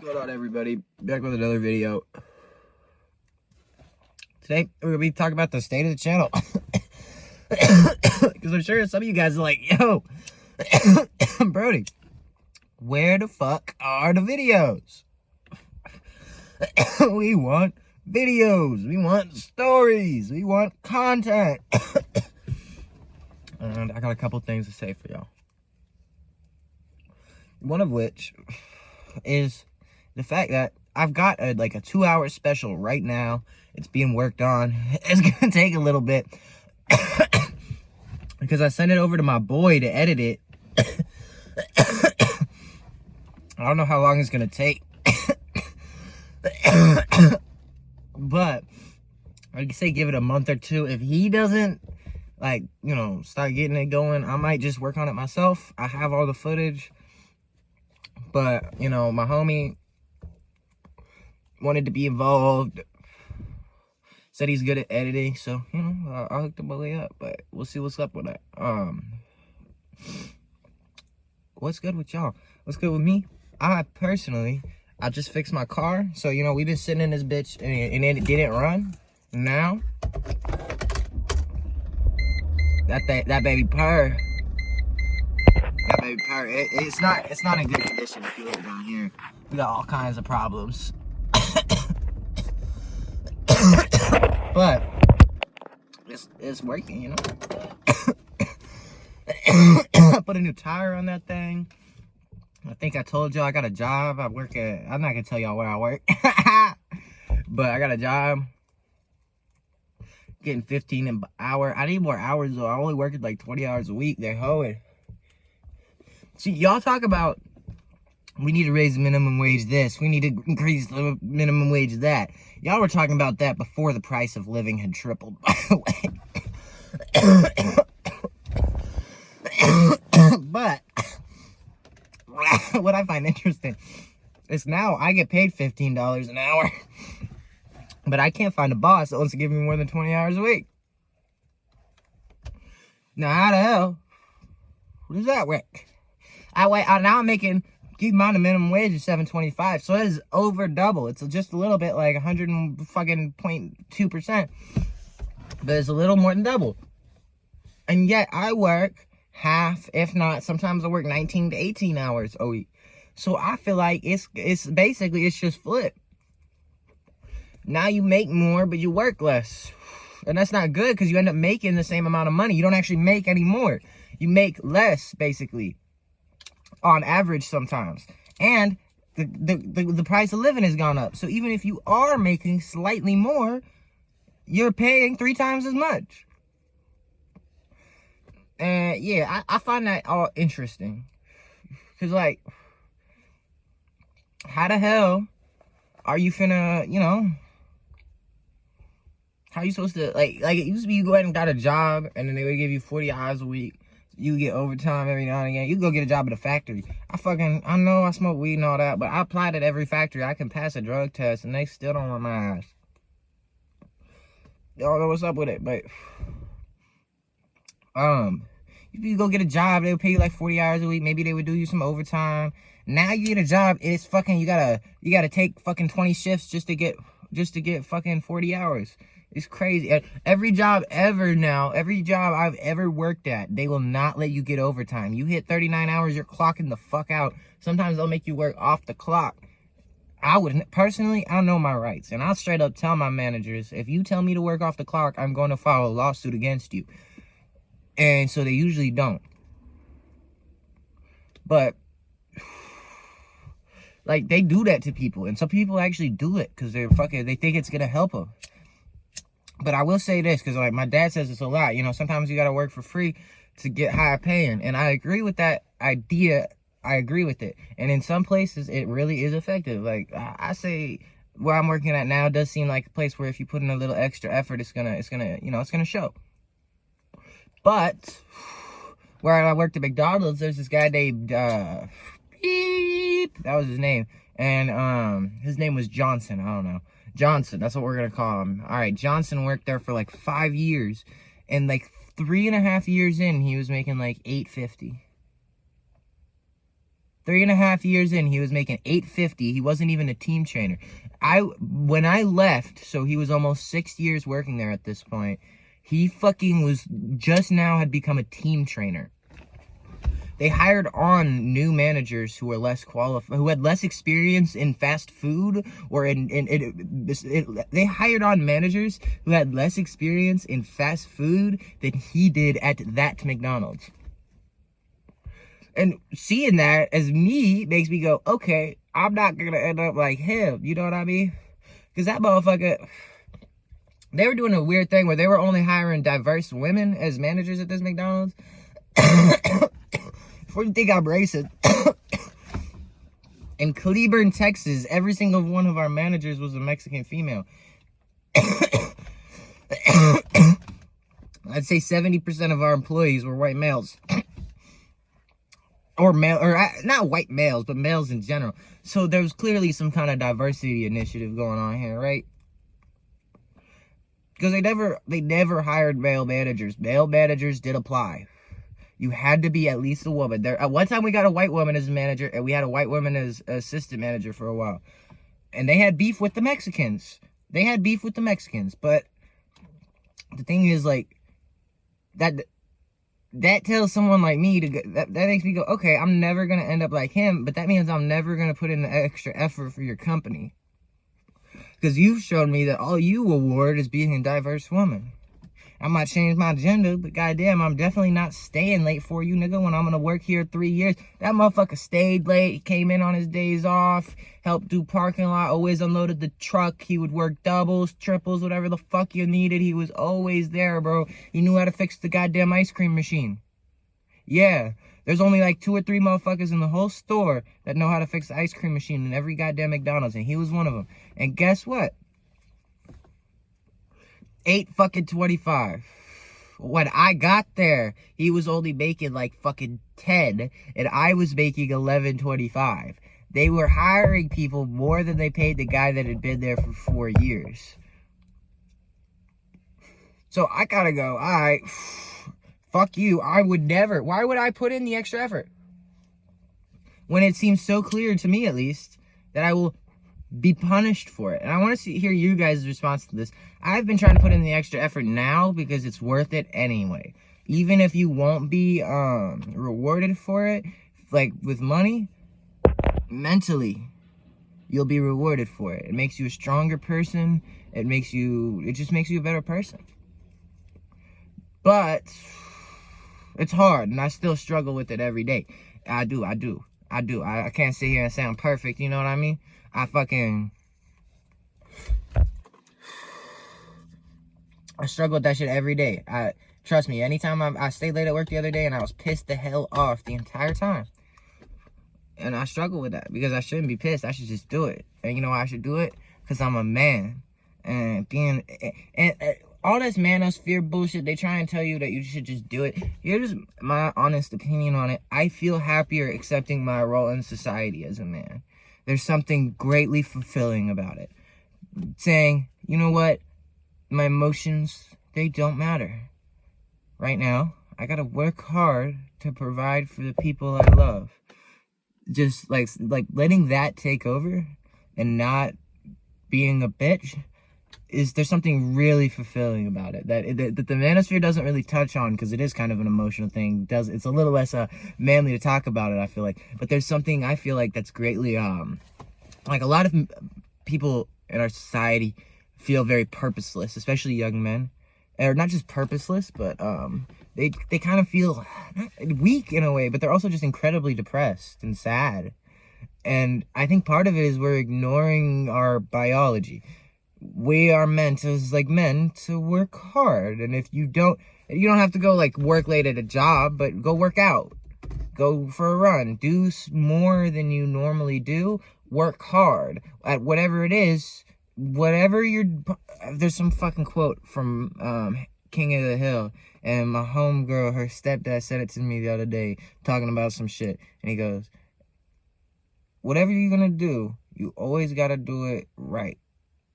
going on, everybody? Back with another video. Today we're gonna be talking about the state of the channel, because I'm sure some of you guys are like, yo, Brody, where the fuck are the videos? We want videos, we want stories, we want content. And I got a couple things to say for y'all. One of which is the fact that I've got a 2-hour special right now. It's being worked on. It's gonna take a little bit because I sent it over to my boy to edit it. I don't know how long it's gonna take, but I'd say give it a month or two. If he doesn't start getting it going, I might just work on it myself. I have all the footage, but my homie wanted to be involved, said he's good at editing, so I hooked the boy up. But we'll see what's up with that. What's good with y'all? What's good with me? I just fixed my car, so we been sitting in this bitch and it didn't run. Now that baby purr. That baby purr. It's not in good condition. If you look down here, we got all kinds of problems. But it's working, I put a new tire on that thing. I think I told y'all I got a job. I'm not gonna tell y'all where I work. But I got a job. Getting 15 an hour. I need more hours though. I only work 20 hours a week. They're hoeing. See, y'all talk about we need to raise the minimum wage this. We need to increase the minimum wage that. Y'all were talking about that before the price of living had tripled, by the way. But what I find interesting is now I get paid $15 an hour. But I can't find a boss that wants to give me more than 20 hours a week. Now, how the hell does that work? Now I'm making, keep in mind the minimum wage is $7.25, so it is over double. It's just a little bit, 100.2%, but it's a little more than double. And yet I work half, if not, sometimes I work 19 to 18 hours a week. So I feel like it's basically just flipped. Now you make more, but you work less. And that's not good because you end up making the same amount of money. You don't actually make any more. You make less, basically, on average sometimes. And the price of living has gone up. So even if you are making slightly more, you're paying 3 times as much. And yeah, I find that all interesting. Because, how the hell are you finna, how are you supposed to, it used to be you go ahead and got a job, and then they would give you 40 hours a week. You get overtime every now and again. You go get a job at a factory. I know I smoke weed and all that, but I applied at every factory. I can pass a drug test, and they still don't want my ass. Y'all know what's up with it, but, if you go get a job, they would pay you 40 hours a week. Maybe they would do you some overtime. Now you get a job, it's fucking, you gotta take fucking 20 shifts just to get fucking 40 hours. It's crazy. Every job I've ever worked at, they will not let you get overtime. You hit 39 hours, you're clocking the fuck out. Sometimes they'll make you work off the clock. Personally, I know my rights. And I'll straight up tell my managers, if you tell me to work off the clock, I'm going to file a lawsuit against you. And so they usually don't. But they do that to people, and some people actually do it because they think it's gonna help them. But I will say this, because my dad says this a lot, sometimes you gotta work for free to get higher paying, and I agree with that idea. I agree with it, and in some places it really is effective. I say where I'm working at now does seem like a place where if you put in a little extra effort, it's gonna show. But where I worked at McDonald's, there's this guy named Beep. That was his name. And his name was Johnson. I don't know. Johnson, that's what we're gonna call him. All right, Johnson worked there for 5 years, and 3.5 years in, he was making $8.50. 3.5 years in, he was making $850. He wasn't even a team trainer. When I left, so he was almost 6 years working there at this point. He fucking was just now had become a team trainer. They hired on new managers who were less qualified, who had less experience in fast food or they hired on managers who had less experience in fast food than he did at that McDonald's. And seeing that as me makes me go, okay, I'm not gonna end up like him. You know what I mean? Because that motherfucker, they were doing a weird thing where they were only hiring diverse women as managers at this McDonald's. Before you think I'm racist, in Cleburne, Texas, every single one of our managers was a Mexican female. I'd say 70% of our employees were white males. Or not white males, but males in general. So there was clearly some kind of diversity initiative going on here, right? Because they never hired male managers. Male managers did apply. You had to be at least a woman. At one time we got a white woman as a manager, and we had a white woman as assistant manager for a while. And they had beef with the Mexicans. But the thing is, like, that tells someone like me that makes me go, okay, I'm never going to end up like him, but that means I'm never going to put in the extra effort for your company. Because you've shown me that all you award is being a diverse woman. I might change my gender, but goddamn, I'm definitely not staying late for you, nigga, when I'm gonna work here 3 years. That motherfucker stayed late, came in on his days off, helped do parking lot, always unloaded the truck. He would work doubles, triples, whatever the fuck you needed. He was always there, bro. He knew how to fix the goddamn ice cream machine. Yeah, there's only like 2 or 3 motherfuckers in the whole store that know how to fix the ice cream machine in every goddamn McDonald's, and he was one of them. And guess what? $8.25. When I got there, he was only making like fucking 10, and I was making $11.25. They were hiring people more than they paid the guy that had been there for 4 years. So I gotta go, alright, fuck you. I would never. Why would I put in the extra effort? When it seems so clear to me, at least, that I will be punished for it. And I want to hear you guys' response to this. I've been trying to put in the extra effort now because it's worth it anyway. Even if you won't be rewarded for it, like with money, mentally, you'll be rewarded for it. It makes you a stronger person. It just makes you a better person. But it's hard, and I still struggle with it every day. I do. I can't sit here and say I'm perfect, you know what I mean? I struggle with that shit every day. Trust me, anytime I stayed late at work the other day and I was pissed the hell off the entire time. And I struggle with that because I shouldn't be pissed. I should just do it. And you know why I should do it? Because I'm a man. And all this manosphere bullshit, they try and tell you that you should just do it. Here's my honest opinion on it. I feel happier accepting my role in society as a man. There's something greatly fulfilling about it. Saying, you know what? My emotions, they don't matter. Right now, I gotta work hard to provide for the people I love. Just like letting that take over and not being a bitch, there's something really fulfilling about it that the manosphere doesn't really touch on, because it is kind of an emotional thing. It's a little less manly to talk about it, I feel like. But there's something I feel like that's greatly like a lot of people in our society feel very purposeless, especially young men. Or not just purposeless, but they kind of feel weak in a way, but they're also just incredibly depressed and sad. And I think part of it is we're ignoring our biology. We are meant as like men to work hard, and if you don't have to go like work late at a job, but go work out, go for a run, do more than you normally do, work hard at whatever it is, there's some fucking quote from King of the Hill, and my homegirl, her stepdad said it to me the other day, talking about some shit, and he goes, whatever you're gonna do, you always gotta do it right,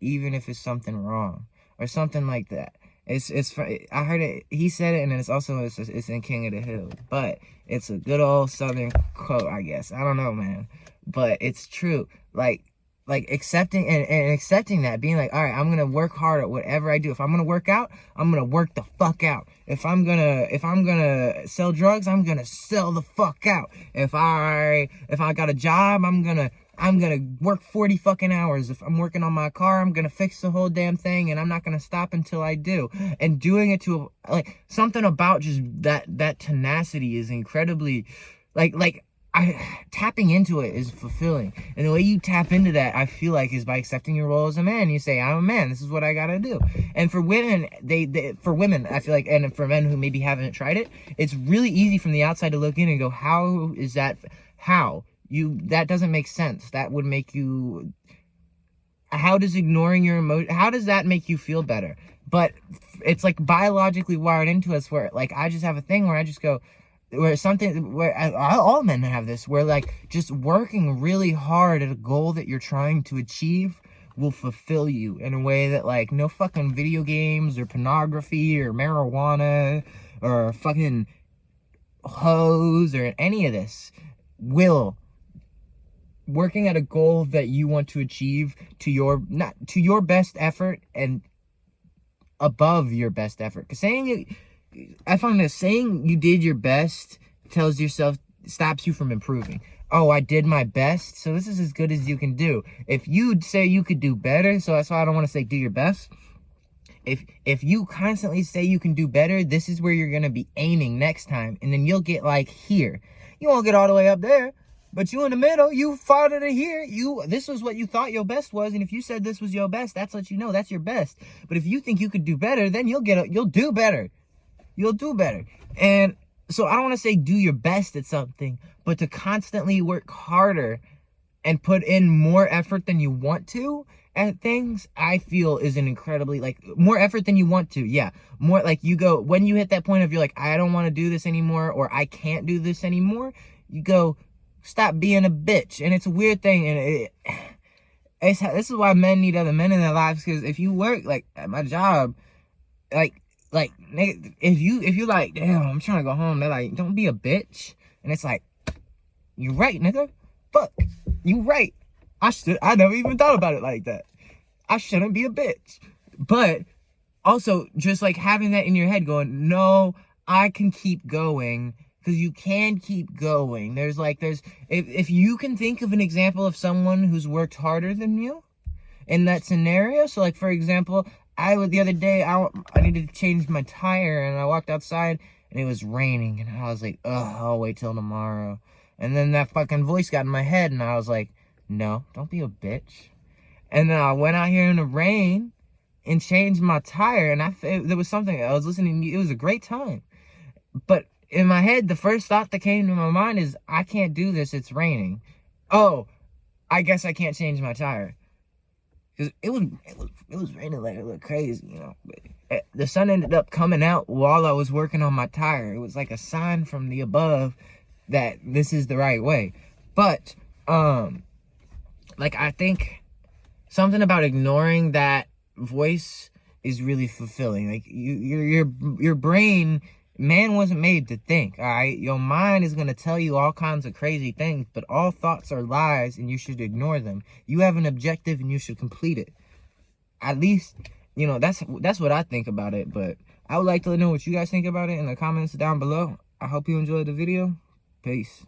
even if it's something wrong, or something like that. I heard it. He said it, and then it's in King of the Hill. But it's a good old Southern quote, I guess. I don't know, man, but it's true. Like accepting and accepting that, being like, all right, I'm gonna work hard at whatever I do. If I'm gonna work out, I'm gonna work the fuck out. If I'm gonna sell drugs, I'm gonna sell the fuck out. If I got a job, I'm gonna work 40 fucking hours. If I'm working on my car, I'm gonna fix the whole damn thing, and I'm not gonna stop until I do. And doing it to, like, something about just that tenacity is incredibly, tapping into it is fulfilling. And the way you tap into that, I feel like, is by accepting your role as a man. You say, I'm a man, this is what I gotta do. And for women, for women, I feel like, and for men who maybe haven't tried it, it's really easy from the outside to look in and go, how is that, that doesn't make sense. That would make you, how does ignoring your emotion, how does that make you feel better? But it's like biologically wired into us, where, like, I just have a thing where I just go, all men have this, where, like, just working really hard at a goal that you're trying to achieve will fulfill you in a way that, like, no fucking video games or pornography or marijuana or fucking hoes or any of this will. Working at a goal that you want to achieve to your best effort and above your best effort. Because I find that saying you did your best stops you from improving. Oh, I did my best, so this is as good as you can do. If you say you could do better, so that's why I don't want to say do your best. If you constantly say you can do better, this is where you're going to be aiming next time. And then you'll get, like, here. You won't get all the way up there. But you in the middle, you farther to here. This was what you thought your best was, and if you said this was your best, that's what you know, that's your best. But if you think you could do better, then you'll do better. You'll do better. And so I don't want to say do your best at something, but to constantly work harder and put in more effort than you want to at things, I feel is an incredibly, like, more effort than you want to. Yeah. More like, you go, when you hit that point of, you're like, I don't want to do this anymore, or I can't do this anymore, you go, stop being a bitch. And it's a weird thing, and this is why men need other men in their lives. Because if you work, like, at my job, like if you like, damn, I'm trying to go home, they're like, don't be a bitch. And it's like, you right, nigga. Fuck, you right. I never even thought about it like that. I shouldn't be a bitch. But also, just, like, having that in your head, going, no, I can keep going. Because you can keep going. If you can think of an example of someone who's worked harder than you in that scenario. So, like, for example, the other day, I needed to change my tire, and I walked outside, and it was raining, and I was like, ugh, I'll wait till tomorrow. And then that fucking voice got in my head, and I was like, no, don't be a bitch. And then I went out here in the rain and changed my tire, and there was something, I was listening, it was a great time. But in my head, the first thought that came to my mind is, I can't do this, it's raining. Oh, I guess I can't change my tire. Because it was raining like it looked crazy, you know. But the sun ended up coming out while I was working on my tire. It was like a sign from the above that this is the right way. But, like, I think something about ignoring that voice is really fulfilling. Like, your brain, man wasn't made to think, all right? Your mind is going to tell you all kinds of crazy things, but all thoughts are lies, and you should ignore them. You have an objective, and you should complete it. At least, you know, that's what I think about it, but I would like to know what you guys think about it in the comments down below. I hope you enjoyed the video. Peace.